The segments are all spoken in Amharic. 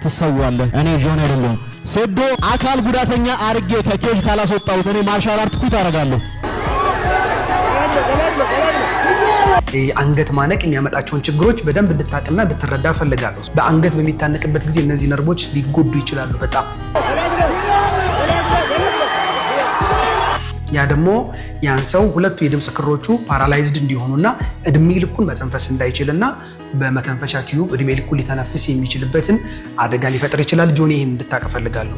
ትሰዋለህ። እኔ ጆን አይደለም ሴዶ አካል ጉዳተኛ አርጌ ከኬጅ ካላስወጣሁት እኔ ማርሻል አርት ኩት አደርጋለሁ። አንገት ማነቅ የሚያመጣቸውን ችግሮች በደንብ እንድታቅና እንድትረዳ ፈልጋለሁ። በአንገት በሚታነቅበት ጊዜ እነዚህ ነርቮች ሊጎዱ ይችላሉ በጣም። ያ ደግሞ ያን ሰው ሁለቱ የድምፅ ክሮቹ ፓራላይዝድ እንዲሆኑና እድሜ ልኩን መተንፈስ እንዳይችልና በመተንፈሻ ቲዩብ እድሜ ልኩን ሊተነፍስ የሚችልበትን አደጋ ሊፈጥር ይችላል። ጆኒ ይህን እንድታቅ ፈልጋለሁ።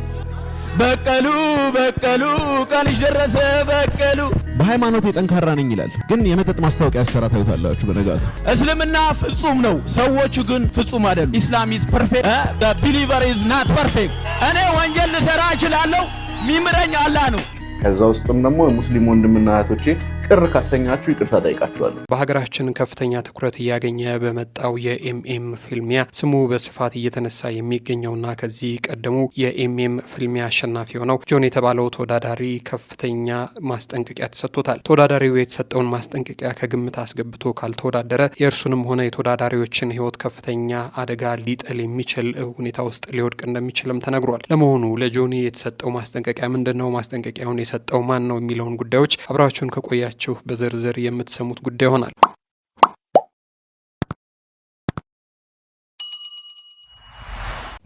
በቀሉ ቀንሽ ደረሰ በቀሉ። በሃይማኖት ጠንካራ ነኝ ይላል፣ ግን የመጠጥ ማስታወቂያ ሰራ ታዩታላችሁ በነጋቱ። እስልምና ፍጹም ነው፣ ሰዎቹ ግን ፍጹም አይደሉም። ኢስላም ኢዝ ፐርፌክት፣ the believer is not perfect። እኔ ወንጀል ልሰራ እችላለሁ፣ ሚምረኝ አላህ ነው። ከዛ ውስጥም ደግሞ ሙስሊም ወንድምና እህቶቼ ቅር ካሰኛችሁ ይቅርታ ጠይቃችኋለሁ። በሀገራችን ከፍተኛ ትኩረት እያገኘ በመጣው የኤምኤም ፍልሚያ ስሙ በስፋት እየተነሳ የሚገኘውና ከዚህ ቀደሙ የኤምኤም ፍልሚያ አሸናፊ ሆነው ጆን የተባለው ተወዳዳሪ ከፍተኛ ማስጠንቀቂያ ተሰጥቶታል። ተወዳዳሪው የተሰጠውን ማስጠንቀቂያ ከግምት አስገብቶ ካልተወዳደረ የእርሱንም ሆነ የተወዳዳሪዎችን ሕይወት ከፍተኛ አደጋ ሊጥል የሚችል ሁኔታ ውስጥ ሊወድቅ እንደሚችልም ተነግሯል። ለመሆኑ ለጆኒ የተሰጠው ማስጠንቀቂያ ምንድነው? ማስጠንቀቂያውን የሰጠው ማን ነው? የሚለውን ጉዳዮች አብራችሁን ከቆያ በዝርዝር የምትሰሙት ጉዳይ ይሆናል።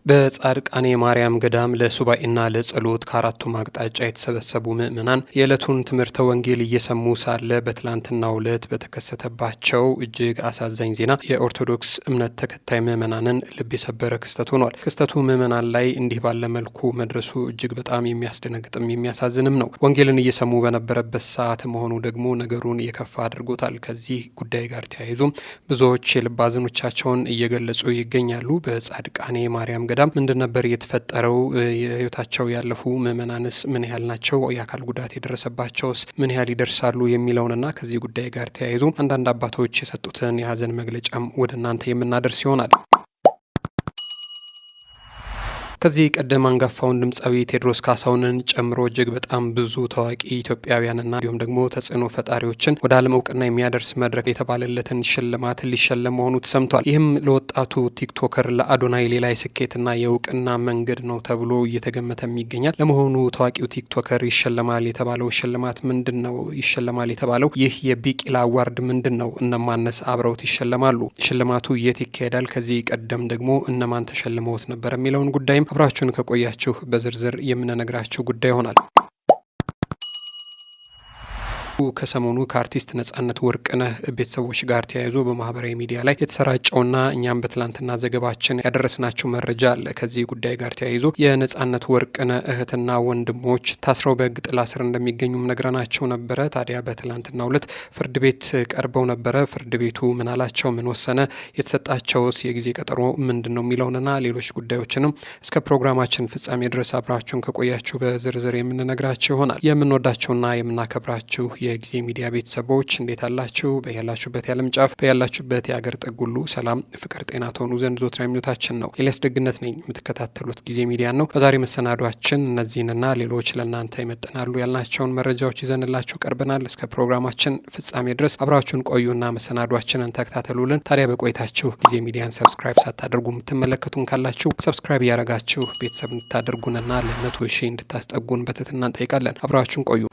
በጻድቃኔ ማርያም ገዳም ለሱባኤና ለጸሎት ከአራቱም አቅጣጫ የተሰበሰቡ ምዕመናን የዕለቱን ትምህርተ ወንጌል እየሰሙ ሳለ በትላንትናው ዕለት በተከሰተባቸው እጅግ አሳዛኝ ዜና የኦርቶዶክስ እምነት ተከታይ ምዕመናንን ልብ የሰበረ ክስተት ሆኗል። ክስተቱ ምዕመናን ላይ እንዲህ ባለ መልኩ መድረሱ እጅግ በጣም የሚያስደነግጥም የሚያሳዝንም ነው። ወንጌልን እየሰሙ በነበረበት ሰዓት መሆኑ ደግሞ ነገሩን የከፋ አድርጎታል። ከዚህ ጉዳይ ጋር ተያይዞ ብዙዎች የልብ ሐዘኖቻቸውን እየገለጹ ይገኛሉ። በጻድቃኔ ማርያም ምንድን ነበር የተፈጠረው? የህይወታቸው ያለፉ ምዕመናንስ ምን ያህል ናቸው? የአካል ጉዳት የደረሰባቸውስ ምን ያህል ይደርሳሉ? የሚለውንና ከዚህ ጉዳይ ጋር ተያይዞ አንዳንድ አባቶች የሰጡትን የሀዘን መግለጫም ወደ እናንተ የምናደርስ ይሆናል። ከዚህ ቀደም አንጋፋውን ድምፃዊ ቴዎድሮስ ካሳሁንን ጨምሮ እጅግ በጣም ብዙ ታዋቂ ኢትዮጵያውያንና እንዲሁም ደግሞ ተጽዕኖ ፈጣሪዎችን ወደ ዓለም እውቅና የሚያደርስ መድረክ የተባለለትን ሽልማት ሊሸለም መሆኑ ተሰምቷል። ይህም ለወጣቱ ቲክቶከር ለአዶናይ ሌላ የስኬትና የእውቅና መንገድ ነው ተብሎ እየተገመተም ይገኛል። ለመሆኑ ታዋቂው ቲክቶከር ይሸለማል የተባለው ሽልማት ምንድን ነው? ይሸለማል የተባለው ይህ የቢቂላ አዋርድ ምንድን ነው? እነማንስ አብረውት ይሸለማሉ? ሽልማቱ የት ይካሄዳል? ከዚህ ቀደም ደግሞ እነማን ተሸልመውት ነበር? የሚለውን ጉዳይም አብራችሁን ከቆያችሁ በዝርዝር የምንነግራችሁ ጉዳይ ይሆናል። ከሰሞኑ ከአርቲስት ነጻነት ወርቅነህ ቤተሰቦች ጋር ተያይዞ በማህበራዊ ሚዲያ ላይ የተሰራጨውና እኛም በትላንትና ዘገባችን ያደረስናችሁ መረጃ አለ። ከዚህ ጉዳይ ጋር ተያይዞ የነጻነት ወርቅነህ እህትና ወንድሞች ታስረው በሕግ ጥላ ስር እንደሚገኙም ነግረናቸው ነበረ። ታዲያ በትላንትናው ዕለት ፍርድ ቤት ቀርበው ነበረ። ፍርድ ቤቱ ምን አላቸው? ምን ወሰነ? የተሰጣቸውስ የጊዜ ቀጠሮ ምንድን ነው? የሚለውንና ሌሎች ጉዳዮችንም እስከ ፕሮግራማችን ፍጻሜ ድረስ አብራችሁን ከቆያችሁ በዝርዝር የምንነግራችሁ ይሆናል። የምንወዳቸውና የምናከብራችሁ የጊዜ ሚዲያ ቤተሰቦች እንዴት አላችሁ? በያላችሁበት የዓለም ጫፍ በያላችሁበት የአገር ጥግ ሁሉ ሰላም፣ ፍቅር፣ ጤና ትሆኑ ዘንድ ዞትራ ምኞታችን ነው። ኤልያስ ደግነት ነኝ። የምትከታተሉት ጊዜ ሚዲያ ነው። በዛሬ መሰናዷችን እነዚህንና ሌሎች ለእናንተ ይመጥናሉ ያልናቸውን መረጃዎች ይዘንላችሁ ቀርበናል። እስከ ፕሮግራማችን ፍጻሜ ድረስ አብራችሁን ቆዩና መሰናዷችንን ተከታተሉልን። ታዲያ በቆይታችሁ ጊዜ ሚዲያን ሰብስክራይብ ሳታደርጉ የምትመለከቱን ካላችሁ ሰብስክራይብ እያደረጋችሁ ቤተሰብ እንድታደርጉንና ለ100 ሺህ እንድታስጠጉን በትህትና እንጠይቃለን። አብራችሁን ቆዩ።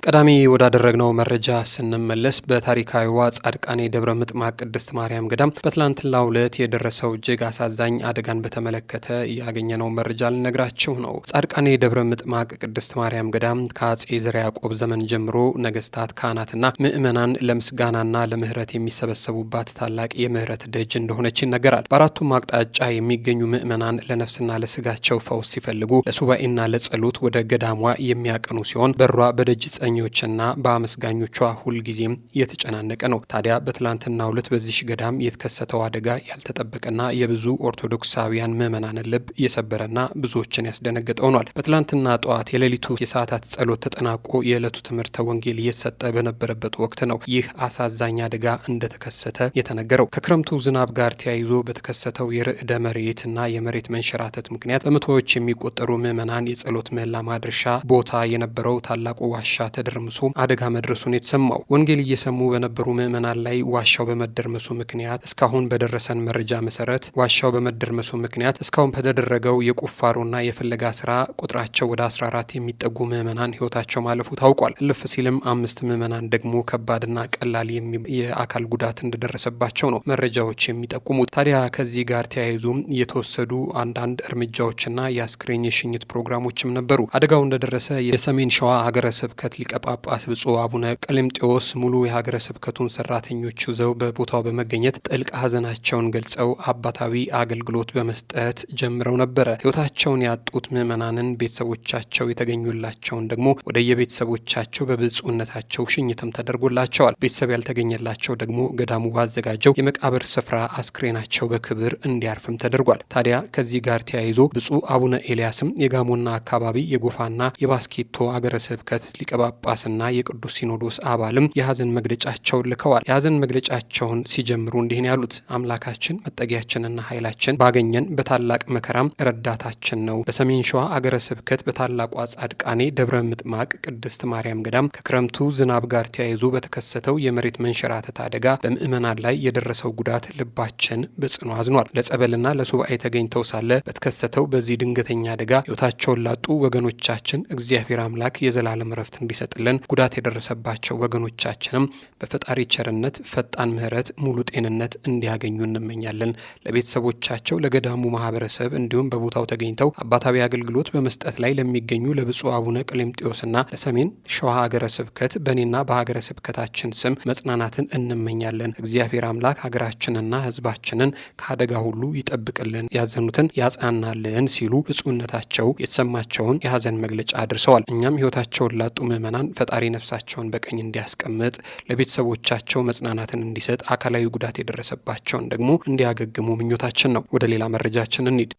ቀዳሚ ወዳደረግነው መረጃ ስንመለስ በታሪካዊዋ ጻድቃኔ ደብረ ምጥማቅ ቅድስት ማርያም ገዳም በትላንትናው ዕለት የደረሰው እጅግ አሳዛኝ አደጋን በተመለከተ ያገኘነው መረጃ ልነግራችሁ ነው። ጻድቃኔ ደብረ ምጥማቅ ቅድስት ማርያም ገዳም ከአጼ ዘርዓ ያዕቆብ ዘመን ጀምሮ ነገስታት፣ ካህናትና ምዕመናን ለምስጋናና ለምህረት የሚሰበሰቡባት ታላቅ የምህረት ደጅ እንደሆነች ይነገራል። በአራቱም አቅጣጫ የሚገኙ ምዕመናን ለነፍስና ለስጋቸው ፈውስ ሲፈልጉ ለሱባኤና ለጸሎት ወደ ገዳሟ የሚያቀኑ ሲሆን በሯ በደጅ ጸኞችና በአመስጋኞቿ ሁልጊዜም የተጨናነቀ ነው። ታዲያ በትላንትናው ዕለት በዚህ ገዳም የተከሰተው አደጋ ያልተጠበቀና የብዙ ኦርቶዶክሳውያን ምዕመናንን ልብ የሰበረና ብዙዎችን ያስደነገጠ ሆኗል። በትላንትና ጠዋት የሌሊቱ የሰዓታት ጸሎት ተጠናቆ የዕለቱ ትምህርተ ወንጌል እየተሰጠ በነበረበት ወቅት ነው ይህ አሳዛኝ አደጋ እንደተከሰተ የተነገረው። ከክረምቱ ዝናብ ጋር ተያይዞ በተከሰተው የርዕደ መሬትና የመሬት መንሸራተት ምክንያት በመቶዎች የሚቆጠሩ ምዕመናን የጸሎት ምህላ ማድረሻ ቦታ የነበረው ታላቁ ዋሻ ተደርምሶ አደጋ መድረሱን የተሰማው። ወንጌል እየሰሙ በነበሩ ምዕመናን ላይ ዋሻው በመደርመሱ ምክንያት እስካሁን በደረሰን መረጃ መሰረት ዋሻው በመደርመሱ ምክንያት እስካሁን በተደረገው የቁፋሮና የፍለጋ ስራ ቁጥራቸው ወደ 14 የሚጠጉ ምዕመናን ህይወታቸው ማለፉ ታውቋል። እልፍ ሲልም 5 ምዕመናን ደግሞ ከባድና ቀላል የአካል ጉዳት እንደደረሰባቸው ነው መረጃዎች የሚጠቁሙት። ታዲያ ከዚህ ጋር ተያይዞ የተወሰዱ አንዳንድ እርምጃዎችና የአስክሬን የሽኝት ፕሮግራሞችም ነበሩ። አደጋው እንደደረሰ የሰሜን ሸዋ ሀገረ ስብከት ሊቀ ጳጳስ ብፁዕ አቡነ ቀሌምጤዎስ ሙሉ የሀገረ ስብከቱን ሰራተኞች ይዘው በቦታው በመገኘት ጥልቅ ሐዘናቸውን ገልጸው አባታዊ አገልግሎት በመስጠት ጀምረው ነበረ። ህይወታቸውን ያጡት ምዕመናንን ቤተሰቦቻቸው የተገኙላቸውን ደግሞ ወደ የቤተሰቦቻቸው በብፁዕነታቸው ሽኝትም ተደርጎላቸዋል። ቤተሰብ ያልተገኘላቸው ደግሞ ገዳሙ ባዘጋጀው የመቃብር ስፍራ አስክሬናቸው በክብር እንዲያርፍም ተደርጓል። ታዲያ ከዚህ ጋር ተያይዞ ብፁዕ አቡነ ኤልያስም የጋሞና አካባቢ የጎፋና የባስኬቶ አገረ ስብከት ሊቀ ጳጳስና የቅዱስ ሲኖዶስ አባልም የሀዘን መግለጫቸውን ልከዋል። የሀዘን መግለጫቸውን ሲጀምሩ እንዲህ ነው ያሉት። አምላካችን መጠጊያችንና ኃይላችን ባገኘን በታላቅ መከራም ረዳታችን ነው። በሰሜን ሸዋ አገረ ስብከት በታላቋ ጻድቃኔ ደብረ ምጥማቅ ቅድስት ማርያም ገዳም ከክረምቱ ዝናብ ጋር ተያይዞ በተከሰተው የመሬት መንሸራተት አደጋ በምዕመናን ላይ የደረሰው ጉዳት ልባችን በጽኑ አዝኗል። ለጸበልና ለሱባኤ ተገኝተው ሳለ በተከሰተው በዚህ ድንገተኛ አደጋ ህይወታቸውን ላጡ ወገኖቻችን እግዚአብሔር አምላክ የዘላለም ረፍት እንዲሰጥልን፣ ጉዳት የደረሰባቸው ወገኖቻችንም በፈጣሪ ቸርነት ፈጣን ምህረት ሙሉ ጤንነት እንዲያገኙ እንመኛለን። ለቤተሰቦቻቸው፣ ለገዳሙ ማህበረሰብ እንዲሁም በቦታው ተገኝተው አባታዊ አገልግሎት በመስጠት ላይ ለሚገኙ ለብፁዕ አቡነ ቀሌምጤዎስና ለሰሜን ሸዋ ሀገረ ስብከት በእኔና በሀገረ ስብከታችን ስም መጽናናትን እንመኛለን። እግዚአብሔር አምላክ ሀገራችንና ህዝባችንን ከአደጋ ሁሉ ይጠብቅልን፣ ያዘኑትን ያጽናናልን ሲሉ ብፁዕነታቸው የተሰማቸውን የሀዘን መግለጫ አድርሰዋል። እኛም ህይወታቸውን ላጡ ምዕመናን ፈጣሪ ነፍሳቸውን በቀኝ እንዲያስቀምጥ፣ ለቤተሰቦቻቸው መጽናናትን እንዲሰጥ፣ አካላዊ ጉዳት የደረሰባቸውን ደግሞ እንዲያገግሙ ምኞታችን ነው። ወደ ሌላ መረጃችን እንሂድ።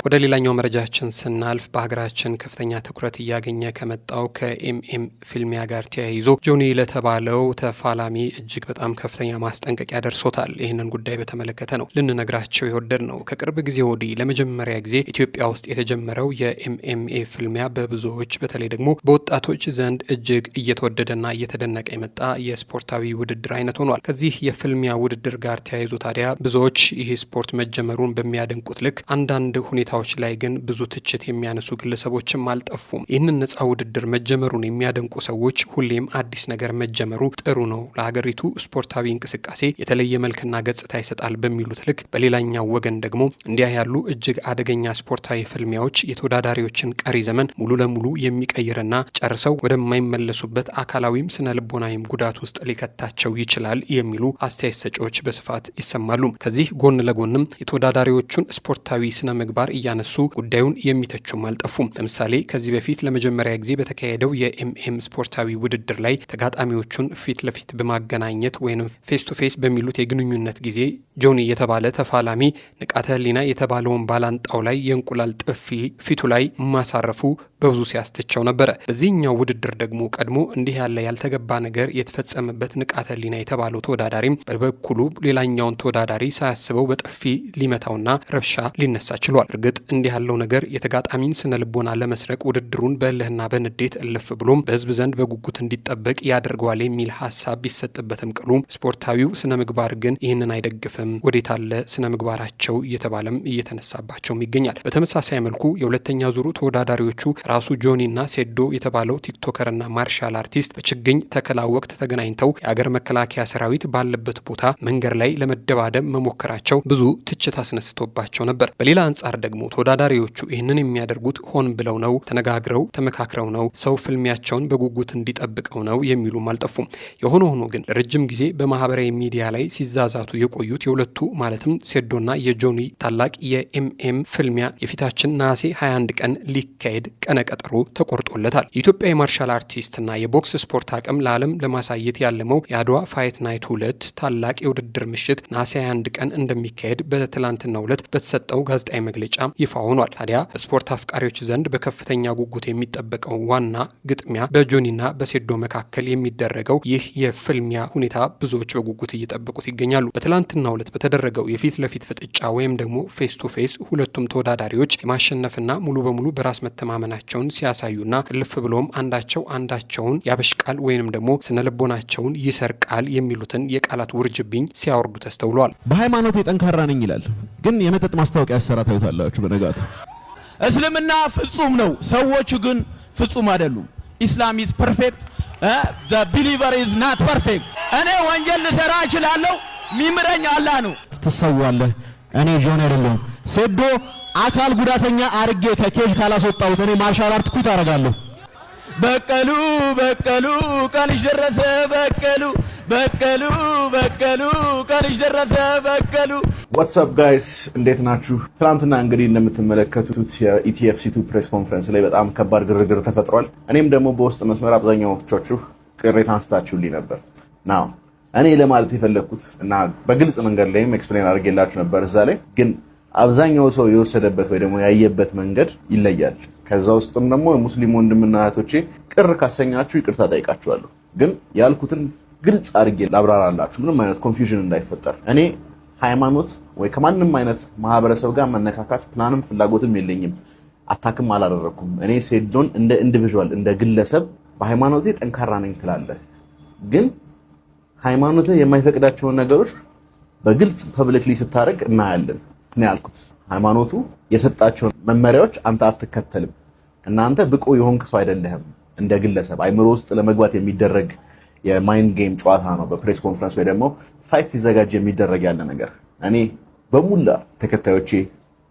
ወደ ሌላኛው መረጃችን ስናልፍ በሀገራችን ከፍተኛ ትኩረት እያገኘ ከመጣው ከኤምኤም ፊልሚያ ጋር ተያይዞ ጆኒ ለተባለው ተፋላሚ እጅግ በጣም ከፍተኛ ማስጠንቀቂያ ደርሶታል። ይህንን ጉዳይ በተመለከተ ነው ልንነግራቸው የወደድ ነው። ከቅርብ ጊዜ ወዲህ ለመጀመሪያ ጊዜ ኢትዮጵያ ውስጥ የተጀመረው የኤምኤምኤ ፊልሚያ በብዙዎች በተለይ ደግሞ በወጣቶች ዘንድ እጅግ እየተወደደና እየተደነቀ የመጣ የስፖርታዊ ውድድር አይነት ሆኗል። ከዚህ የፊልሚያ ውድድር ጋር ተያይዞ ታዲያ ብዙዎች ይህ ስፖርት መጀመሩን በሚያደንቁት ልክ አንዳንድ ሁኔታዎች ላይ ግን ብዙ ትችት የሚያነሱ ግለሰቦችም አልጠፉም። ይህንን ነጻ ውድድር መጀመሩን የሚያደንቁ ሰዎች ሁሌም አዲስ ነገር መጀመሩ ጥሩ ነው፣ ለሀገሪቱ ስፖርታዊ እንቅስቃሴ የተለየ መልክና ገጽታ ይሰጣል በሚሉት ልክ፣ በሌላኛው ወገን ደግሞ እንዲያ ያሉ እጅግ አደገኛ ስፖርታዊ ፍልሚያዎች የተወዳዳሪዎችን ቀሪ ዘመን ሙሉ ለሙሉ የሚቀይርና ጨርሰው ወደማይመለሱበት አካላዊም ስነ ልቦናዊም ጉዳት ውስጥ ሊከታቸው ይችላል የሚሉ አስተያየት ሰጪዎች በስፋት ይሰማሉ። ከዚህ ጎን ለጎንም የተወዳዳሪዎቹን ስፖርታዊ ስነ ምግባር እያነሱ ጉዳዩን የሚተቹም አልጠፉም። ለምሳሌ ከዚህ በፊት ለመጀመሪያ ጊዜ በተካሄደው የኤምኤም ስፖርታዊ ውድድር ላይ ተጋጣሚዎቹን ፊት ለፊት በማገናኘት ወይም ፌስ ቱ ፌስ በሚሉት የግንኙነት ጊዜ ጆኒ የተባለ ተፋላሚ ንቃተ ህሊና የተባለውን ባላንጣው ላይ የእንቁላል ጥፊ ፊቱ ላይ ማሳረፉ በብዙ ሲያስተቸው ነበረ። በዚህኛው ውድድር ደግሞ ቀድሞ እንዲህ ያለ ያልተገባ ነገር የተፈጸመበት ንቃተ ህሊና የተባለው ተወዳዳሪም በበኩሉ ሌላኛውን ተወዳዳሪ ሳያስበው በጥፊ ሊመታውና ረብሻ ሊነሳ ችሏል። እርግጥ እንዲህ ያለው ነገር የተጋጣሚን ስነ ልቦና ለመስረቅ ውድድሩን በእልህና በንዴት እልፍ ብሎም በህዝብ ዘንድ በጉጉት እንዲጠበቅ ያደርገዋል የሚል ሀሳብ ቢሰጥበትም ቅሉ ስፖርታዊው ስነ ምግባር ግን ይህንን አይደግፍም፣ ወዴት አለ ስነ ምግባራቸው እየተባለም እየተነሳባቸውም ይገኛል። በተመሳሳይ መልኩ የሁለተኛ ዙሩ ተወዳዳሪዎቹ ራሱ ጆኒና ሴዶ የተባለው ቲክቶከርና ማርሻል አርቲስት በችግኝ ተከላ ወቅት ተገናኝተው የአገር መከላከያ ሰራዊት ባለበት ቦታ መንገድ ላይ ለመደባደብ መሞከራቸው ብዙ ትችት አስነስቶባቸው ነበር። በሌላ አንጻር ደግሞ ደግሞ ተወዳዳሪዎቹ ይህንን የሚያደርጉት ሆን ብለው ነው፣ ተነጋግረው ተመካክረው ነው፣ ሰው ፍልሚያቸውን በጉጉት እንዲጠብቀው ነው የሚሉም አልጠፉም። የሆነ ሆኖ ግን ለረጅም ጊዜ በማህበራዊ ሚዲያ ላይ ሲዛዛቱ የቆዩት የሁለቱ ማለትም ሴዶና የጆኒ ታላቅ የኤምኤም ፍልሚያ የፊታችን ነሐሴ 21 ቀን ሊካሄድ ቀነቀጠሮ ተቆርጦለታል። የኢትዮጵያ የማርሻል አርቲስትና የቦክስ ስፖርት አቅም ለዓለም ለማሳየት ያለመው የአድዋ ፋይት ናይት 2 ታላቅ የውድድር ምሽት ነሐሴ 21 ቀን እንደሚካሄድ በትላንትናው ዕለት በተሰጠው ጋዜጣዊ መግለጫ ይፋ ሆኗል። ታዲያ በስፖርት አፍቃሪዎች ዘንድ በከፍተኛ ጉጉት የሚጠበቀው ዋና ግጥሚያ በጆኒና በሴዶ መካከል የሚደረገው ይህ የፍልሚያ ሁኔታ ብዙዎች በጉጉት እየጠበቁት ይገኛሉ። በትላንትናው ዕለት በተደረገው የፊት ለፊት ፍጥጫ ወይም ደግሞ ፌስ ቱ ፌስ ሁለቱም ተወዳዳሪዎች የማሸነፍና ሙሉ በሙሉ በራስ መተማመናቸውን ሲያሳዩና እልፍ ብሎም አንዳቸውን ያበሽቃል ወይንም ደግሞ ስነልቦናቸውን ይሰርቃል የሚሉትን የቃላት ውርጅብኝ ሲያወርዱ ተስተውሏል። በሃይማኖት ጠንካራ ነኝ ይላል፣ ግን የመጠጥ ማስታወቂያ ያሰራ ታዩታላችሁ። በነጋቱ እስልምና ፍጹም ነው፣ ሰዎቹ ግን ፍጹም አይደሉም። ኢስላም ኢዝ ፐርፌክት the believer is not perfect። እኔ ወንጀል ልሰራ እችላለሁ፣ ሚምረኝ አላህ ነው። ትሰዋለህ፣ እኔ ጆን አይደለሁም። ሴዶ አካል ጉዳተኛ አርጌ ከኬጅ ካላስወጣሁት እኔ ማርሻል አርት ኩት አደርጋለሁ። በቀሉ ቀንሽ ደረሰ በቀሉ ቀንሽ ደረሰ በቀሉ። ዋትስአፕ ጋይስ እንዴት ናችሁ? ትናንትና እንግዲህ እንደምትመለከቱት የኢቲኤፍሲ2 ፕሬስ ኮንፈረንስ ላይ በጣም ከባድ ግርግር ተፈጥሯል። እኔም ደግሞ በውስጥ መስመር አብዛኛዎቻችሁ ቅሬታ አንስታችሁልኝ ነበር። ናው እኔ ለማለት የፈለኩት እና በግልጽ መንገድ ላይም ኤክስፕሌን አድርጌላችሁ ነበር እዛ ላይ ግን አብዛኛው ሰው የወሰደበት ወይ ደግሞ ያየበት መንገድ ይለያል። ከዛ ውስጥም ደግሞ ሙስሊም ወንድምና እህቶቼ ቅር ካሰኛችሁ ይቅርታ ጠይቃችኋለሁ። ግን ያልኩትን ግልጽ አድርጌ ላብራራላችሁ ምንም አይነት ኮንፊውዥን እንዳይፈጠር። እኔ ሃይማኖት ወይ ከማንም አይነት ማህበረሰብ ጋር መነካካት ፕላንም ፍላጎትም የለኝም። አታክም አላደረኩም። እኔ ሴዶን እንደ ኢንዲቪጁዋል እንደ ግለሰብ በሃይማኖቴ ጠንካራ ነኝ ትላለህ፣ ግን ሃይማኖትህ የማይፈቅዳቸውን ነገሮች በግልጽ ፐብሊክሊ ስታደርግ እናያለን። እኔ ያልኩት ሃይማኖቱ የሰጣቸውን መመሪያዎች አንተ አትከተልም። እናንተ ብቁ የሆንክ ሰው አይደለህም። እንደ ግለሰብ አይምሮ ውስጥ ለመግባት የሚደረግ የማይንድ ጌም ጨዋታ ነው። በፕሬስ ኮንፈረንስ ወይ ደግሞ ፋይት ሲዘጋጅ የሚደረግ ያለ ነገር። እኔ በሙላ ተከታዮቼ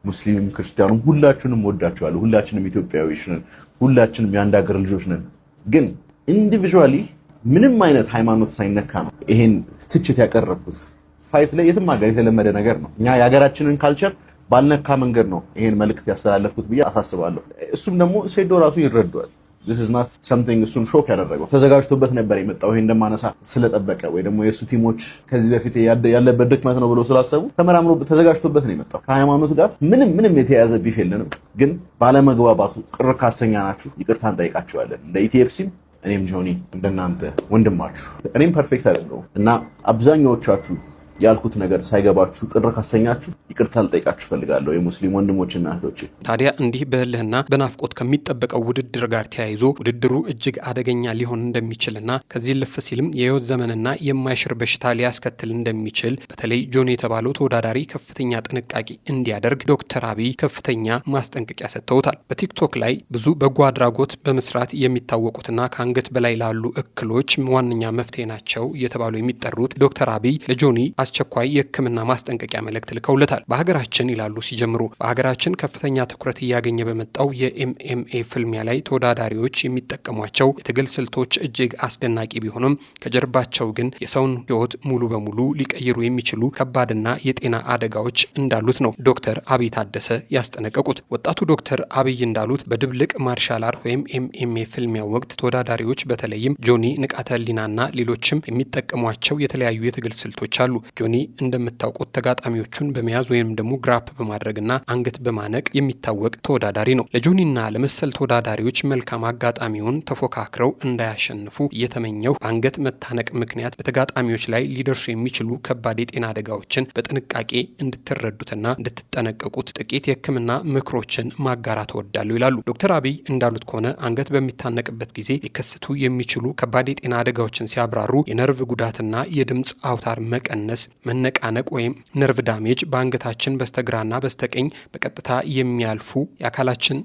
ሙስሊም ክርስቲያኑም ሁላችሁንም ወዳችኋለሁ። ሁላችንም ኢትዮጵያዊዎች ነን። ሁላችንም የአንድ ሀገር ልጆች ነን። ግን ኢንዲቪጁዋሊ ምንም አይነት ሃይማኖት ሳይነካ ነው ይሄን ትችት ያቀረብኩት። ፋይት ላይ የትም ሀገር የተለመደ ነገር ነው። እኛ የሀገራችንን ካልቸር ባልነካ መንገድ ነው ይሄን መልእክት ያስተላለፍኩት ብዬ አሳስባለሁ። እሱም ደግሞ ሴዶ ራሱ ይረዳዋል። this is not something እሱን ሾክ ያደረገው ተዘጋጅቶበት ነበር የመጣው። ይሄን እንደማነሳ ስለጠበቀ ወይ ደግሞ የሱ ቲሞች ከዚህ በፊት ያለበት ድክመት ነው ብሎ ስላሰቡ ተመራምሮ ተዘጋጅቶበት ነው የመጣው። ከሃይማኖት ጋር ምንም የተያያዘ ቢፍ የለንም። ግን ባለመግባባቱ ቅር ካሰኛናችሁ ይቅርታ እንጠይቃችኋለን። እንደ ኢቲኤፍሲም እኔም ጆኒ እንደናንተ ወንድማችሁ እኔም ፐርፌክት አይደለሁም እና አብዛኛዎቻችሁ ያልኩት ነገር ሳይገባችሁ ቅር ካሰኛችሁ ይቅርታ ልጠይቃችሁ ፈልጋለሁ የሙስሊም ወንድሞችና እህቶቼ። ታዲያ እንዲህ በእልህና በናፍቆት ከሚጠበቀው ውድድር ጋር ተያይዞ ውድድሩ እጅግ አደገኛ ሊሆን እንደሚችልና ከዚህ ልፍ ሲልም የህይወት ዘመንና የማይሽር በሽታ ሊያስከትል እንደሚችል በተለይ ጆኒ የተባለው ተወዳዳሪ ከፍተኛ ጥንቃቄ እንዲያደርግ ዶክተር አብይ ከፍተኛ ማስጠንቀቂያ ሰጥተውታል። በቲክቶክ ላይ ብዙ በጎ አድራጎት በመስራት የሚታወቁትና ከአንገት በላይ ላሉ እክሎች ዋነኛ መፍትሄ ናቸው እየተባሉ የሚጠሩት ዶክተር አብይ ለጆኒ አስቸኳይ የሕክምና ማስጠንቀቂያ መልእክት ልከውለታል። በሀገራችን ይላሉ ሲጀምሩ በሀገራችን ከፍተኛ ትኩረት እያገኘ በመጣው የኤምኤምኤ ፍልሚያ ላይ ተወዳዳሪዎች የሚጠቀሟቸው የትግል ስልቶች እጅግ አስደናቂ ቢሆኑም ከጀርባቸው ግን የሰውን ሕይወት ሙሉ በሙሉ ሊቀይሩ የሚችሉ ከባድና የጤና አደጋዎች እንዳሉት ነው ዶክተር አብይ ታደሰ ያስጠነቀቁት። ወጣቱ ዶክተር አብይ እንዳሉት በድብልቅ ማርሻል አርት ወይም ኤምኤምኤ ፍልሚያ ወቅት ተወዳዳሪዎች በተለይም ጆኒ ንቃተ ህሊናና ሌሎችም የሚጠቀሟቸው የተለያዩ የትግል ስልቶች አሉ። ጆኒ እንደምታውቁት ተጋጣሚዎቹን በመያዝ ወይም ደግሞ ግራፕ በማድረግና አንገት በማነቅ የሚታወቅ ተወዳዳሪ ነው። ለጆኒና ለመሰል ተወዳዳሪዎች መልካም አጋጣሚውን ተፎካክረው እንዳያሸንፉ እየተመኘው በአንገት መታነቅ ምክንያት በተጋጣሚዎች ላይ ሊደርሱ የሚችሉ ከባድ የጤና አደጋዎችን በጥንቃቄ እንድትረዱትና እንድትጠነቀቁት ጥቂት የሕክምና ምክሮችን ማጋራት እወዳለሁ ይላሉ። ዶክተር አብይ እንዳሉት ከሆነ አንገት በሚታነቅበት ጊዜ ሊከሰቱ የሚችሉ ከባድ የጤና አደጋዎችን ሲያብራሩ የነርቭ ጉዳትና የድምፅ አውታር መቀነስ መነቃነቅ ወይም ነርቭ ዳሜጅ በአንገታችን በስተግራና በስተቀኝ በቀጥታ የሚያልፉ የአካላችን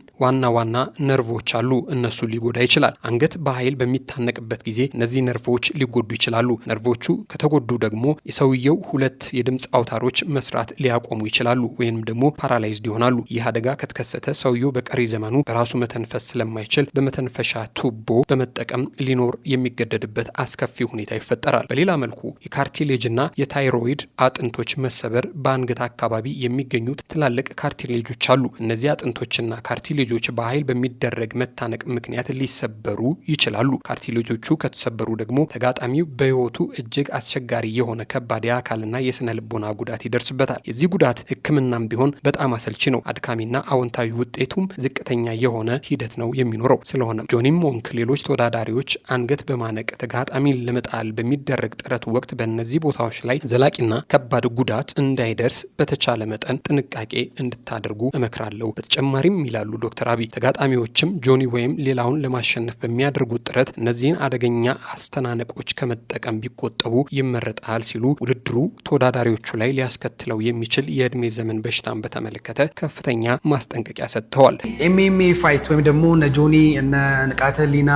ዋና ነርቮች አሉ። እነሱ ሊጎዳ ይችላል። አንገት በኃይል በሚታነቅበት ጊዜ እነዚህ ነርቮች ሊጎዱ ይችላሉ። ነርቮቹ ከተጎዱ ደግሞ የሰውየው ሁለት የድምፅ አውታሮች መስራት ሊያቆሙ ይችላሉ ወይም ደግሞ ፓራላይዝድ ይሆናሉ። ይህ አደጋ ከተከሰተ ሰውየው በቀሪ ዘመኑ በራሱ መተንፈስ ስለማይችል በመተንፈሻ ቱቦ በመጠቀም ሊኖር የሚገደድበት አስከፊ ሁኔታ ይፈጠራል። በሌላ መልኩ የካርቲሌጅና የታይሮይድ አጥንቶች መሰበር በአንገት አካባቢ የሚገኙት ትላልቅ ካርቲሌጆች አሉ። እነዚህ አጥንቶችና ካርቲሌጆች በኃይል በሚደረግ መታነቅ ምክንያት ሊሰበሩ ይችላሉ። ካርቲሌጆቹ ከተሰበሩ ደግሞ ተጋጣሚው በሕይወቱ እጅግ አስቸጋሪ የሆነ ከባድ የአካልና የስነ ልቦና ጉዳት ይደርስበታል። የዚህ ጉዳት ሕክምናም ቢሆን በጣም አሰልቺ ነው። አድካሚና አዎንታዊ ውጤቱም ዝቅተኛ የሆነ ሂደት ነው የሚኖረው። ስለሆነም ጆኒም ሞንክ ሌሎች ተወዳዳሪዎች አንገት በማነቅ ተጋጣሚን ለመጣል በሚደረግ ጥረት ወቅት በእነዚህ ቦታዎች ላይ ዘላቂና ከባድ ጉዳት እንዳይደርስ በተቻለ መጠን ጥንቃቄ እንድታደርጉ እመክራለሁ። በተጨማሪም ይላሉ ዶክተር አብይ ተጋጣሚዎችም ጆኒ ወይም ሌላውን ለማሸነፍ በሚያደርጉት ጥረት እነዚህን አደገኛ አስተናነቆች ከመጠቀም ቢቆጠቡ ይመረጣል ሲሉ ውድድሩ ተወዳዳሪዎቹ ላይ ሊያስከትለው የሚችል የእድሜ ዘመን በሽታን በተመለከተ ከፍተኛ ማስጠንቀቂያ ሰጥተዋል። ኤምኤምኤ ፋይት ወይም ደግሞ እነ ጆኒ እነ ንቃተ ህሊና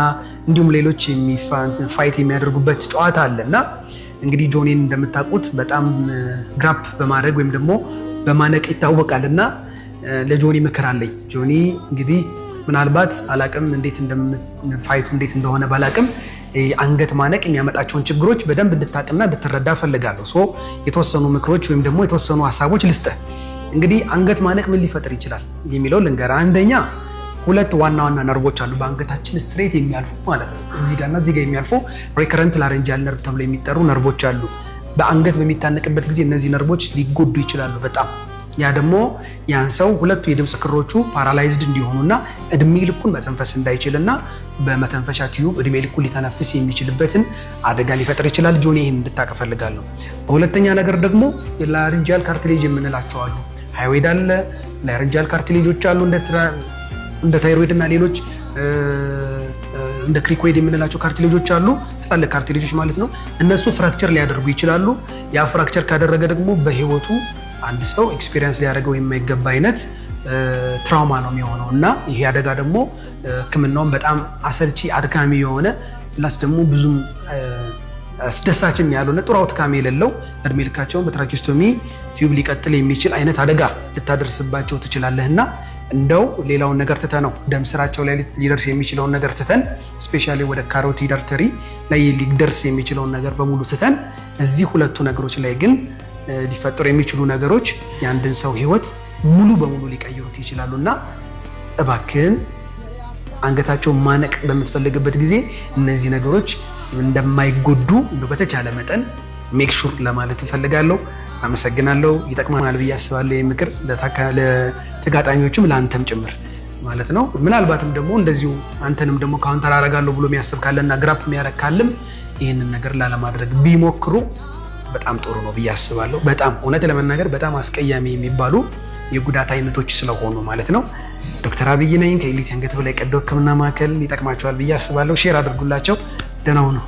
እንዲሁም ሌሎች ፋይት የሚያደርጉበት ጨዋታ አለና እንግዲህ ጆኒን እንደምታውቁት በጣም ግራፕ በማድረግ ወይም ደግሞ በማነቅ ይታወቃልና ለጆኒ ምክር አለኝ። ጆኒ እንግዲህ ምናልባት አላቅም ፋይቱ እንዴት እንደሆነ ባላቅም አንገት ማነቅ የሚያመጣቸውን ችግሮች በደንብ እንድታቅና እንድትረዳ ፈልጋለሁ። የተወሰኑ ምክሮች ወይም ደግሞ የተወሰኑ ሀሳቦች ልስጥህ። እንግዲህ አንገት ማነቅ ምን ሊፈጥር ይችላል የሚለው ልንገር። አንደኛ ሁለት ዋና ነርቮች አሉ በአንገታችን ስትሬት የሚያልፉ ማለት ነው። እዚህ ጋርና እዚህ ጋር የሚያልፉ ሪከረንት ላረንጃል ነርቭ ተብሎ የሚጠሩ ነርቮች አሉ። በአንገት በሚታነቅበት ጊዜ እነዚህ ነርቮች ሊጎዱ ይችላሉ በጣም። ያ ደግሞ ያን ሰው ሁለቱ የድምፅ ክሮቹ ፓራላይዝድ እንዲሆኑና እድሜ ልኩን መተንፈስ እንዳይችልና በመተንፈሻ ቲዩብ እድሜ ልኩን ሊተነፍስ የሚችልበትን አደጋ ሊፈጥር ይችላል። ጆኒ ይህን እንድታውቅ እፈልጋለሁ። በሁለተኛ ነገር ደግሞ ላረንጃል ካርቲሌጅ የምንላቸው አሉ። ሃይዌድ አለ፣ ላረንጃል ካርቲሌጆች አሉ እንደ ታይሮይድ እና ሌሎች እንደ ክሪኮይድ የምንላቸው ካርቲሌጆች አሉ፣ ትላልቅ ካርቲሌጆች ማለት ነው። እነሱ ፍራክቸር ሊያደርጉ ይችላሉ። ያ ፍራክቸር ካደረገ ደግሞ በህይወቱ አንድ ሰው ኤክስፒሪየንስ ሊያደርገው የማይገባ አይነት ትራውማ ነው የሚሆነው እና ይሄ አደጋ ደግሞ ሕክምናውን በጣም አሰልቺ አድካሚ የሆነ ፕላስ ደግሞ ብዙም አስደሳችም ያልሆነ ጥሩ አውትካም የሌለው እድሜ ልካቸውን በትራኪስቶሚ ቲዩብ ሊቀጥል የሚችል አይነት አደጋ ልታደርስባቸው ትችላለህና እንደው ሌላውን ነገር ትተን ነው ደም ስራቸው ላይ ሊደርስ የሚችለውን ነገር ትተን ስፔሻሊ ወደ ካሮቲድ አርተሪ ላይ ሊደርስ የሚችለውን ነገር በሙሉ ትተን እዚህ ሁለቱ ነገሮች ላይ ግን ሊፈጠሩ የሚችሉ ነገሮች የአንድን ሰው ህይወት ሙሉ በሙሉ ሊቀይሩት ይችላሉና እባክህን አንገታቸው ማነቅ በምትፈልግበት ጊዜ እነዚህ ነገሮች እንደማይጎዱ በተቻለ መጠን ሜክ ሹር ለማለት እፈልጋለሁ። አመሰግናለሁ። ይጠቅማል ብዬ አስባለሁ። የምክር ለተጋጣሚዎችም ለአንተም ጭምር ማለት ነው። ምናልባትም ደግሞ እንደዚሁ አንተንም ደግሞ ካውንተር አደርጋለሁ ብሎ የሚያስብ ካለና ግራፕ የሚያደርግ ካለም ይህንን ነገር ላለማድረግ ቢሞክሩ በጣም ጥሩ ነው ብዬ አስባለሁ። በጣም እውነት ለመናገር በጣም አስቀያሚ የሚባሉ የጉዳት አይነቶች ስለሆኑ ማለት ነው። ዶክተር አብይ ነኝ ከኤሊት አንገት በላይ ቀዶ ሕክምና ማዕከል። ይጠቅማቸዋል ብዬ አስባለሁ። ሼር አድርጉላቸው። ደህና ሁኑ።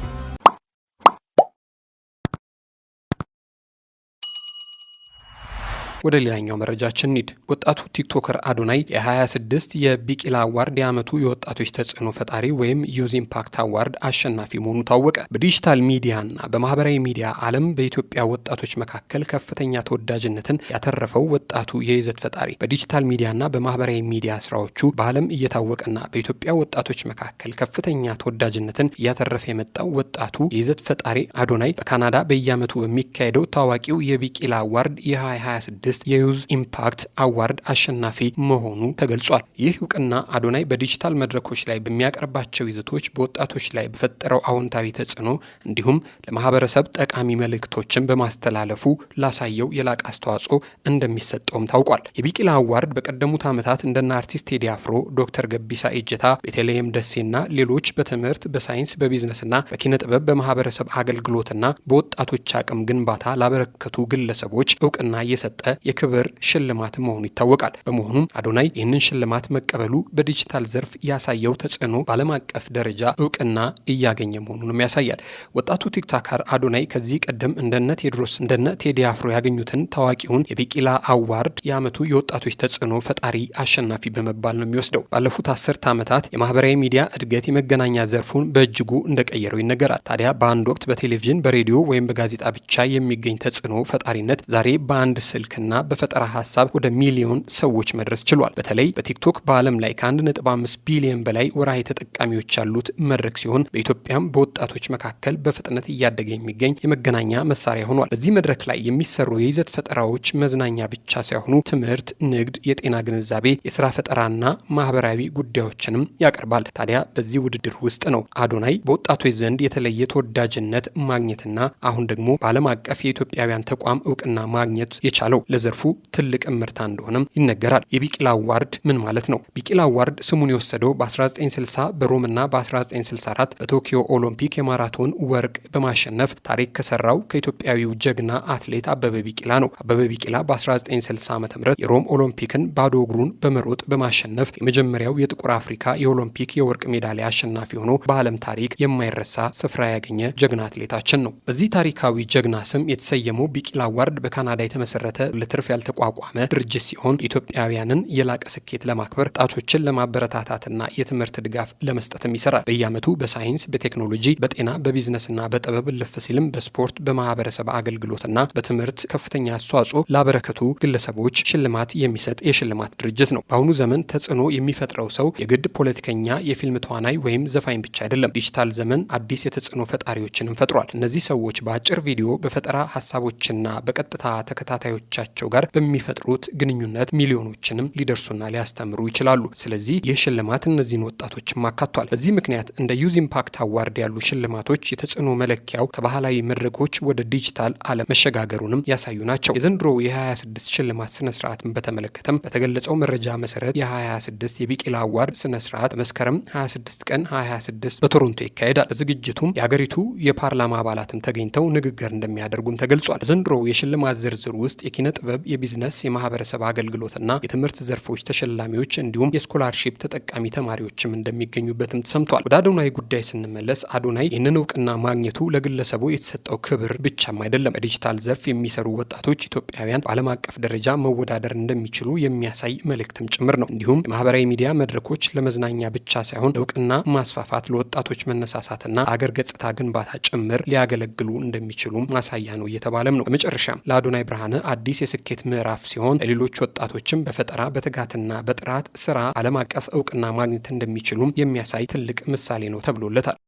ወደ ሌላኛው መረጃችን ኒድ ወጣቱ ቲክቶከር አዶናይ የ26 የቢቂላ አዋርድ የዓመቱ የወጣቶች ተጽዕኖ ፈጣሪ ወይም ዩዝ ኢምፓክት አዋርድ አሸናፊ መሆኑ ታወቀ። በዲጂታል ሚዲያና በማህበራዊ ሚዲያ ዓለም በኢትዮጵያ ወጣቶች መካከል ከፍተኛ ተወዳጅነትን ያተረፈው ወጣቱ የይዘት ፈጣሪ በዲጂታል ሚዲያና በማህበራዊ ሚዲያ ስራዎቹ በዓለም እየታወቀና በኢትዮጵያ ወጣቶች መካከል ከፍተኛ ተወዳጅነትን እያተረፈ የመጣው ወጣቱ የይዘት ፈጣሪ አዶናይ በካናዳ በየዓመቱ በሚካሄደው ታዋቂው የቢቂላ አዋርድ የ2026 የዩዝ ኢምፓክት አዋርድ አሸናፊ መሆኑ ተገልጿል። ይህ እውቅና አዶናይ በዲጂታል መድረኮች ላይ በሚያቀርባቸው ይዘቶች በወጣቶች ላይ በፈጠረው አዎንታዊ ተጽዕኖ እንዲሁም ለማህበረሰብ ጠቃሚ መልእክቶችን በማስተላለፉ ላሳየው የላቀ አስተዋጽኦ እንደሚሰጠውም ታውቋል። የቢቂላ አዋርድ በቀደሙት ዓመታት እንደና አርቲስት ቴዲ አፍሮ፣ ዶክተር ገቢሳ ኤጀታ፣ ቤተልሔም ደሴና ሌሎች በትምህርት፣ በሳይንስ፣ በቢዝነስና በኪነ ጥበብ፣ በማህበረሰብ አገልግሎትና በወጣቶች አቅም ግንባታ ላበረከቱ ግለሰቦች እውቅና እየሰጠ የክብር ሽልማት መሆኑ ይታወቃል። በመሆኑም አዶናይ ይህንን ሽልማት መቀበሉ በዲጂታል ዘርፍ ያሳየው ተጽዕኖ በዓለም አቀፍ ደረጃ እውቅና እያገኘ መሆኑንም ያሳያል። ወጣቱ ቲክቶከር አዶናይ ከዚህ ቀደም እንደነ ቴድሮስ እንደነ ቴዲ አፍሮ ያገኙትን ታዋቂውን የቢቂላ አዋርድ የዓመቱ የወጣቶች ተጽዕኖ ፈጣሪ አሸናፊ በመባል ነው የሚወስደው። ባለፉት 10 ዓመታት የማህበራዊ ሚዲያ እድገት የመገናኛ ዘርፉን በእጅጉ እንደቀየረው ይነገራል። ታዲያ በአንድ ወቅት በቴሌቪዥን በሬዲዮ ወይም በጋዜጣ ብቻ የሚገኝ ተጽዕኖ ፈጣሪነት ዛሬ በአንድ ስልክና በፈጠራ ሀሳብ ወደ ሚሊዮን ሰዎች መድረስ ችሏል። በተለይ በቲክቶክ በዓለም ላይ ከ1.5 ቢሊዮን በላይ ወርሃዊ ተጠቃሚዎች ያሉት መድረክ ሲሆን በኢትዮጵያም በወጣቶች መካከል በፍጥነት እያደገ የሚገኝ የመገናኛ መሳሪያ ሆኗል። በዚህ መድረክ ላይ የሚሰሩ የይዘት ፈጠራዎች መዝናኛ ብቻ ሳይሆኑ ትምህርት፣ ንግድ፣ የጤና ግንዛቤ፣ የስራ ፈጠራና ማህበራዊ ጉዳዮችንም ያቀርባል። ታዲያ በዚህ ውድድር ውስጥ ነው አዶናይ በወጣቶች ዘንድ የተለየ ተወዳጅነት ማግኘትና አሁን ደግሞ በዓለም አቀፍ የኢትዮጵያውያን ተቋም እውቅና ማግኘት የቻለው። ለዘርፉ ትልቅ እምርታ እንደሆነም ይነገራል። የቢቂላ አዋርድ ምን ማለት ነው? ቢቂላ አዋርድ ስሙን የወሰደው በ1960 በሮምና በ1964 በቶኪዮ ኦሎምፒክ የማራቶን ወርቅ በማሸነፍ ታሪክ ከሰራው ከኢትዮጵያዊው ጀግና አትሌት አበበ ቢቂላ ነው። አበበ ቢቂላ በ1960 ዓ.ም የሮም ኦሎምፒክን ባዶ እግሩን በመሮጥ በማሸነፍ የመጀመሪያው የጥቁር አፍሪካ የኦሎምፒክ የወርቅ ሜዳሊያ አሸናፊ ሆኖ በዓለም ታሪክ የማይረሳ ስፍራ ያገኘ ጀግና አትሌታችን ነው። በዚህ ታሪካዊ ጀግና ስም የተሰየመው ቢቂላ አዋርድ በካናዳ የተመሰረተ ለትርፍ ያልተቋቋመ ድርጅት ሲሆን ኢትዮጵያውያንን የላቀ ስኬት ለማክበር ጣቶችን ለማበረታታትና የትምህርት ድጋፍ ለመስጠትም ይሰራል። በየዓመቱ በሳይንስ፣ በቴክኖሎጂ፣ በጤና፣ በቢዝነስና በጥበብ ልፍ ሲልም በስፖርት፣ በማህበረሰብ አገልግሎትና በትምህርት ከፍተኛ አስተዋጽኦ ላበረከቱ ግለሰቦች ሽልማት የሚሰጥ የሽልማት ድርጅት ነው። በአሁኑ ዘመን ተጽዕኖ የሚፈጥረው ሰው የግድ ፖለቲከኛ፣ የፊልም ተዋናይ ወይም ዘፋኝ ብቻ አይደለም። ዲጂታል ዘመን አዲስ የተጽዕኖ ፈጣሪዎችንም ፈጥሯል። እነዚህ ሰዎች በአጭር ቪዲዮ፣ በፈጠራ ሀሳቦችና በቀጥታ ተከታታዮቻቸው ጋር በሚፈጥሩት ግንኙነት ሚሊዮኖችንም ሊደርሱና ሊያስተምሩ ይችላሉ። ስለዚህ ይህ ሽልማት እነዚህን ወጣቶችም አካቷል። በዚህ ምክንያት እንደ ዩዝ ኢምፓክት አዋርድ ያሉ ሽልማቶች የተጽዕኖ መለኪያው ከባህላዊ መድረኮች ወደ ዲጂታል ዓለም መሸጋገሩንም ያሳዩ ናቸው። የዘንድሮ የ2026 ሽልማት ስነስርዓትን በተመለከተም በተገለጸው መረጃ መሰረት የ2026 የቢቂላ አዋርድ ስነስርዓት መስከረም 26 ቀን 2026 በቶሮንቶ ይካሄዳል። በዝግጅቱም የሀገሪቱ የፓርላማ አባላትም ተገኝተው ንግግር እንደሚያደርጉም ተገልጿል። ዘንድሮ የሽልማት ዝርዝር ውስጥ የኪነ ጥበብ፣ የቢዝነስ፣ የማህበረሰብ አገልግሎትና የትምህርት ዘርፎች ተሸላሚዎች እንዲሁም የስኮላርሺፕ ተጠቃሚ ተማሪዎችም እንደሚገኙበትም ተሰምቷል። ወደ አዶናይ ጉዳይ ስንመለስ አዶናይ ይህንን እውቅና ማግኘቱ ለግለሰቡ የተሰጠው ክብር ብቻም አይደለም። በዲጂታል ዘርፍ የሚሰሩ ወጣቶች ኢትዮጵያውያን በዓለም አቀፍ ደረጃ መወዳደር እንደሚችሉ የሚያሳይ መልእክትም ጭምር ነው። እንዲሁም የማህበራዊ ሚዲያ መድረኮች ለመዝናኛ ብቻ ሳይሆን እውቅና ማስፋፋት፣ ለወጣቶች መነሳሳትና አገር ገጽታ ግንባታ ጭምር ሊያገለግሉ እንደሚችሉ ማሳያ ነው እየተባለም ነው። በመጨረሻም ለአዶናይ ብርሃነ አዲስ የስኬት ምዕራፍ ሲሆን ለሌሎች ወጣቶችም በፈጠራ በትጋትና በጥራት ስራ ዓለም አቀፍ እውቅና ማግኘት እንደሚችሉም የሚያሳይ ትልቅ ምሳሌ ነው ተብሎለታል።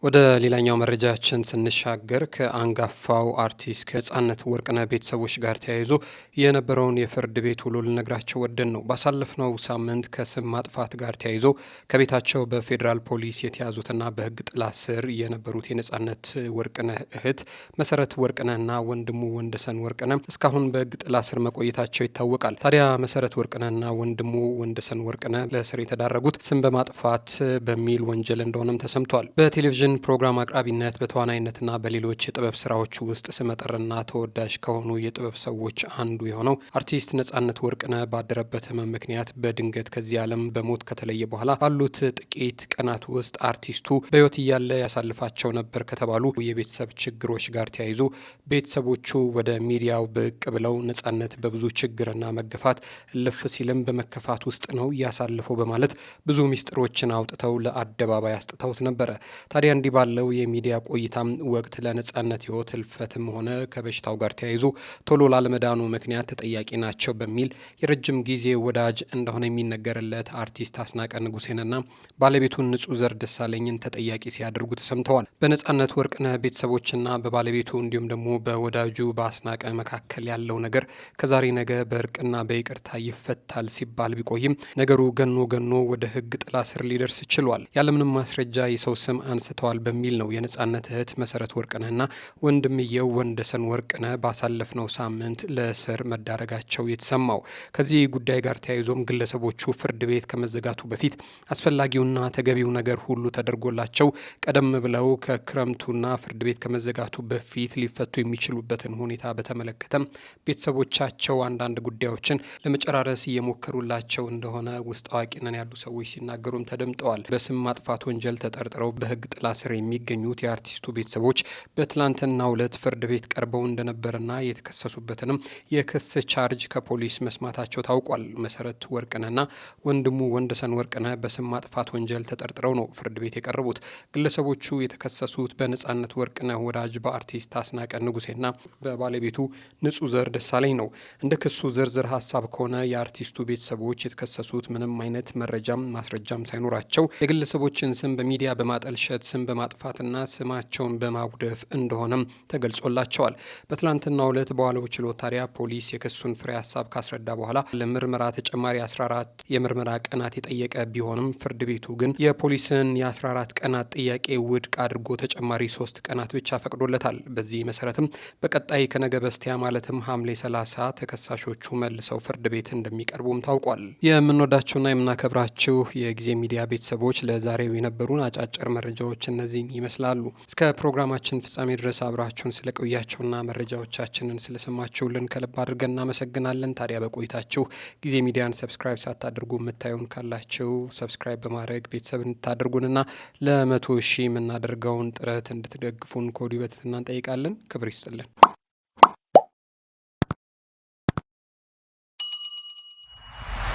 ወደ ሌላኛው መረጃችን ስንሻገር ከአንጋፋው አርቲስት ከነጻነት ወርቅነህ ቤተሰቦች ጋር ተያይዞ የነበረውን የፍርድ ቤት ውሎ ልነግራቸው ወደን ነው። ባሳለፍነው ሳምንት ከስም ማጥፋት ጋር ተያይዞ ከቤታቸው በፌዴራል ፖሊስ የተያዙትና በሕግ ጥላ ስር የነበሩት የነጻነት ወርቅነህ እህት መሰረት ወርቅነህና ወንድሙ ወንደሰን ወርቅነህ እስካሁን በሕግ ጥላ ስር መቆየታቸው ይታወቃል። ታዲያ መሰረት ወርቅነህና ወንድሙ ወንደሰን ወርቅነህ ለእስር የተዳረጉት ስም በማጥፋት በሚል ወንጀል እንደሆነም ተሰምቷል። በቴሌቪዥን ፕሮግራም አቅራቢነት በተዋናይነትና በሌሎች የጥበብ ስራዎች ውስጥ ስመጥርና ተወዳጅ ከሆኑ የጥበብ ሰዎች አንዱ የሆነው አርቲስት ነጻነት ወርቅነህ ባደረበት ህመም ምክንያት በድንገት ከዚህ ዓለም በሞት ከተለየ በኋላ ባሉት ጥቂት ቀናት ውስጥ አርቲስቱ በህይወት እያለ ያሳልፋቸው ነበር ከተባሉ የቤተሰብ ችግሮች ጋር ተያይዞ ቤተሰቦቹ ወደ ሚዲያው ብቅ ብለው ነጻነት በብዙ ችግርና መገፋት ልፍ ሲልም በመከፋት ውስጥ ነው ያሳልፈው በማለት ብዙ ሚስጥሮችን አውጥተው ለአደባባይ አስጥተውት ነበረ። ታዲያ እንዲህ ባለው የሚዲያ ቆይታም ወቅት ለነጻነት ህይወት ህልፈትም ሆነ ከበሽታው ጋር ተያይዞ ቶሎ ላለመዳኑ ምክንያት ተጠያቂ ናቸው በሚል የረጅም ጊዜ ወዳጅ እንደሆነ የሚነገርለት አርቲስት አስናቀ ንጉሴንና ባለቤቱን ንጹህ ዘር ደሳለኝን ተጠያቂ ሲያደርጉ ተሰምተዋል። በነጻነት ወርቅነህ ቤተሰቦችና በባለቤቱ እንዲሁም ደግሞ በወዳጁ በአስናቀ መካከል ያለው ነገር ከዛሬ ነገ በእርቅና በይቅርታ ይፈታል ሲባል ቢቆይም ነገሩ ገኖ ወደ ህግ ጥላ ስር ሊደርስ ችሏል። ያለምንም ማስረጃ የሰው ስም አንስተዋል ተከስተዋል በሚል ነው የነጻነት እህት መሰረት ወርቅነህና ወንድምየው ወንደሰን ወርቅነህ ባሳለፍነው ሳምንት ለእስር መዳረጋቸው የተሰማው። ከዚህ ጉዳይ ጋር ተያይዞም ግለሰቦቹ ፍርድ ቤት ከመዘጋቱ በፊት አስፈላጊውና ተገቢው ነገር ሁሉ ተደርጎላቸው ቀደም ብለው ከክረምቱና ፍርድ ቤት ከመዘጋቱ በፊት ሊፈቱ የሚችሉበትን ሁኔታ በተመለከተም ቤተሰቦቻቸው አንዳንድ ጉዳዮችን ለመጨራረስ እየሞከሩላቸው እንደሆነ ውስጥ አዋቂ ነን ያሉ ሰዎች ሲናገሩም ተደምጠዋል። በስም ማጥፋት ወንጀል ተጠርጥረው በሕግ ጥላ ስር የሚገኙት የአርቲስቱ ቤተሰቦች በትላንትናው ዕለት ፍርድ ቤት ቀርበው እንደነበረና የተከሰሱበትንም የክስ ቻርጅ ከፖሊስ መስማታቸው ታውቋል። መሰረት ወርቅነህና ወንድሙ ወንደሰን ወርቅነህ በስም ማጥፋት ወንጀል ተጠርጥረው ነው ፍርድ ቤት የቀረቡት። ግለሰቦቹ የተከሰሱት በነጻነት ወርቅነህ ወዳጅ በአርቲስት አስናቀ ንጉሴና በባለቤቱ ንጹህ ዘር ደሳለኝ ነው። እንደ ክሱ ዝርዝር ሀሳብ ከሆነ የአርቲስቱ ቤተሰቦች የተከሰሱት ምንም አይነት መረጃም ማስረጃም ሳይኖራቸው የግለሰቦችን ስም በሚዲያ በማጠልሸት ስም በማጥፋትና ስማቸውን በማጉደፍ እንደሆነም ተገልጾላቸዋል። በትላንትናው ዕለት በዋለው ችሎት ታዲያ ፖሊስ የክሱን ፍሬ ሀሳብ ካስረዳ በኋላ ለምርመራ ተጨማሪ 14 የምርመራ ቀናት የጠየቀ ቢሆንም ፍርድ ቤቱ ግን የፖሊስን የ14 ቀናት ጥያቄ ውድቅ አድርጎ ተጨማሪ 3 ቀናት ብቻ ፈቅዶለታል። በዚህ መሰረትም በቀጣይ ከነገ በስቲያ ማለትም ሐምሌ 30 ተከሳሾቹ መልሰው ፍርድ ቤት እንደሚቀርቡም ታውቋል። የምንወዳቸውና የምናከብራችሁ የጊዜ ሚዲያ ቤተሰቦች ለዛሬው የነበሩን አጫጭር መረጃዎች እነዚህን ይመስላሉ። እስከ ፕሮግራማችን ፍጻሜ ድረስ አብራችሁን ስለቆያችሁና መረጃዎቻችንን ስለሰማችሁልን ከልብ አድርገን እናመሰግናለን። ታዲያ በቆይታችሁ ጊዜ ሚዲያን ሰብስክራይብ ሳታደርጉ የምታዩን ካላችሁ ሰብስክራይብ በማድረግ ቤተሰብ እንድታደርጉንና ለ100,000 የምናደርገውን ጥረት እንድትደግፉን ከወዲሁ በትህትና እንጠይቃለን። ክብር ይስጥልን።